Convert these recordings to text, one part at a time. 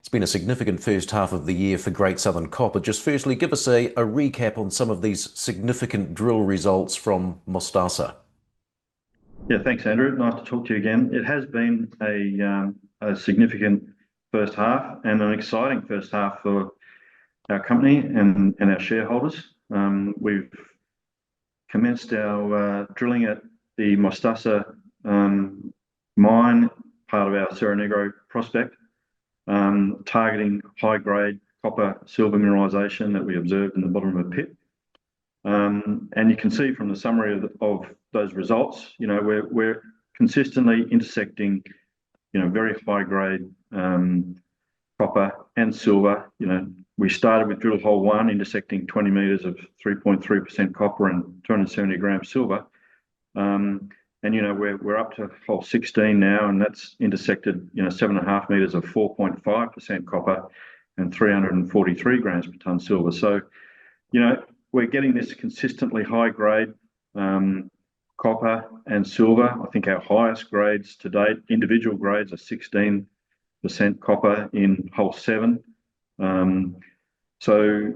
It's been a significant first half of the year for Great Southern Copper. Just firstly, give us a recap on some of these significant drill results from Mostaza. Yeah, thanks, Andrew. Nice to talk to you again. It has been a significant first half and an exciting first half for our company and our shareholders. We've commenced our drilling at the Mostaza mine, part of our Cerro Negro prospect, targeting high-grade copper silver mineralisation that we observed in the bottom of a pit. And you can see from the summary of those results, we're consistently intersecting, very high grade copper and silver. We started with drill hole 1 intersecting 20 meters of 3.3% copper and 270 grams silver. And we're up to hole 16 now, and that's intersected 7.5 meters of 4.5% copper and 343 grams per ton silver. So we're getting this consistently high grade copper and silver. I think our highest grades to date, individual grades, are 16% copper in hole 7. So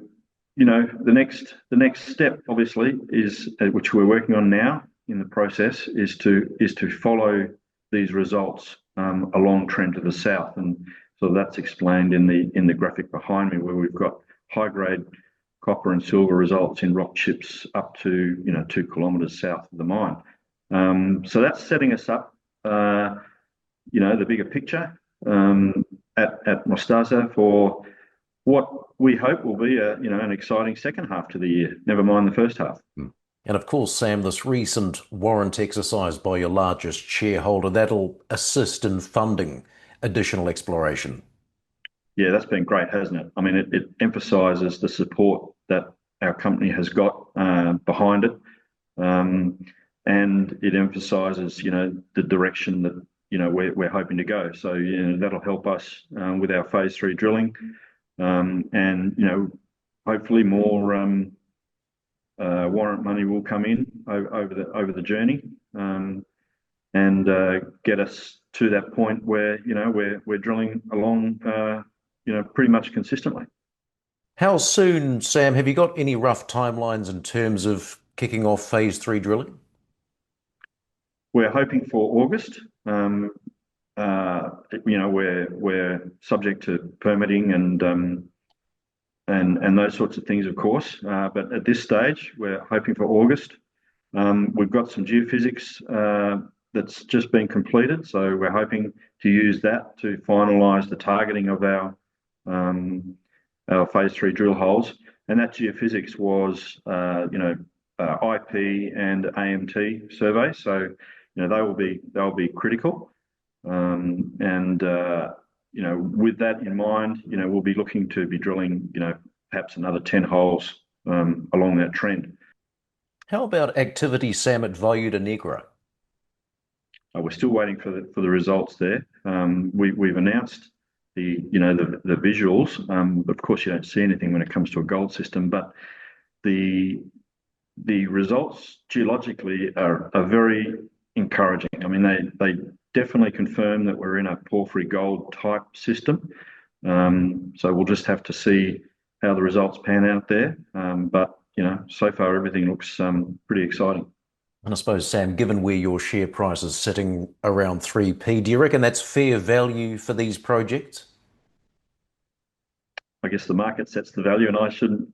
the next step, obviously, is which we're working on now in the process, is to follow these results along trend to the south, and so that's explained in the graphic behind me, where we've got high grade copper and silver results in rock chips up to 2 kilometers south of the mine. So that's setting us up, the bigger picture at Mostaza for what we hope will be an exciting second half to the year. Never mind the first half. And of course, Sam, this recent warrant exercise by your largest shareholder, that'll assist in funding additional exploration. Yeah, that's been great, hasn't it? I mean, it emphasises the support that our company has got behind it, and it emphasises, the direction that we're hoping to go. So that'll help us with our phase 3 drilling, and hopefully more warrant money will come in over the journey, and get us to that point where we're drilling along pretty much consistently. How soon, Sam, have you got any rough timelines in terms of kicking off phase 3 drilling? We're hoping for August. We're subject to permitting and those sorts of things, of course. But at this stage, we're hoping for August. We've got some geophysics that's just been completed, so we're hoping to use that to finalise the targeting of our phase 3 drill holes. And that geophysics was, IP and AMT surveys, so they'll be critical. With that in mind, we'll be looking to be drilling, perhaps another 10 holes along that trend. How about activity, Sam, at Valle Negra? We're still waiting for the results there. We've announced the visuals. Of course, you don't see anything when it comes to a gold system, but the results geologically are very encouraging. I mean, they definitely confirm that we're in a porphyry gold type system. So we'll just have to see how the results pan out there. But so far everything looks pretty exciting. And I suppose, Sam, given where your share price is sitting around 3p, do you reckon that's fair value for these projects? I guess the market sets the value, and I shouldn't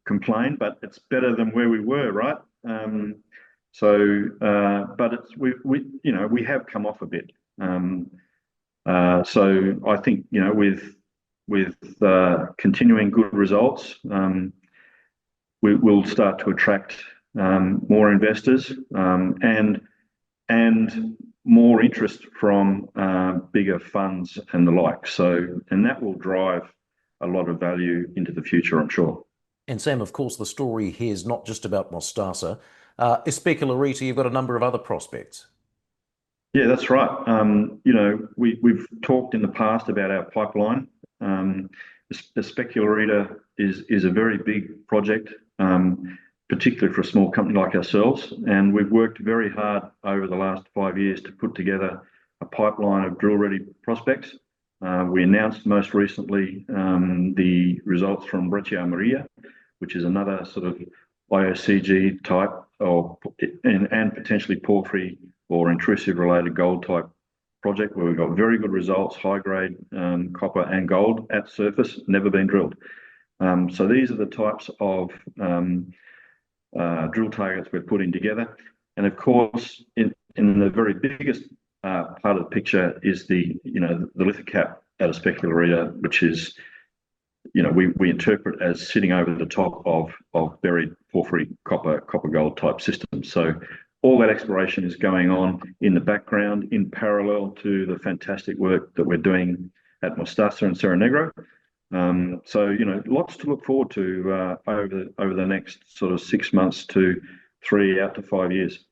complain, but it's better than where we were, right? But we have come off a bit. So I think with continuing good results, we'll start to attract more investors, and more interest from bigger funds and the like. And that will drive a lot of value into the future, I'm sure. And Sam, of course, the story here is not just about Mostaza. Especularita, you've got a number of other prospects. Yeah, that's right. We've talked in the past about our pipeline. Especularita is a very big project, particularly for a small company like ourselves. And we've worked very hard over the last 5 years to put together a pipeline of drill-ready prospects. We announced most recently the results from Breccia Maria, which is another sort of IOCG type and potentially porphyry or intrusive related gold type project where we've got very good results, high grade copper and gold at surface, never been drilled. So these are the types of drill targets we're putting together. And of course, in the very biggest part of the picture is the lithocap at a specularita, which is we interpret as sitting over the top of buried porphyry copper gold type systems. So all that exploration is going on in the background in parallel to the fantastic work that we're doing at Mostaza and Cerro Negro. So lots to look forward to over the next sort of 6 months to 3 out to 5 years.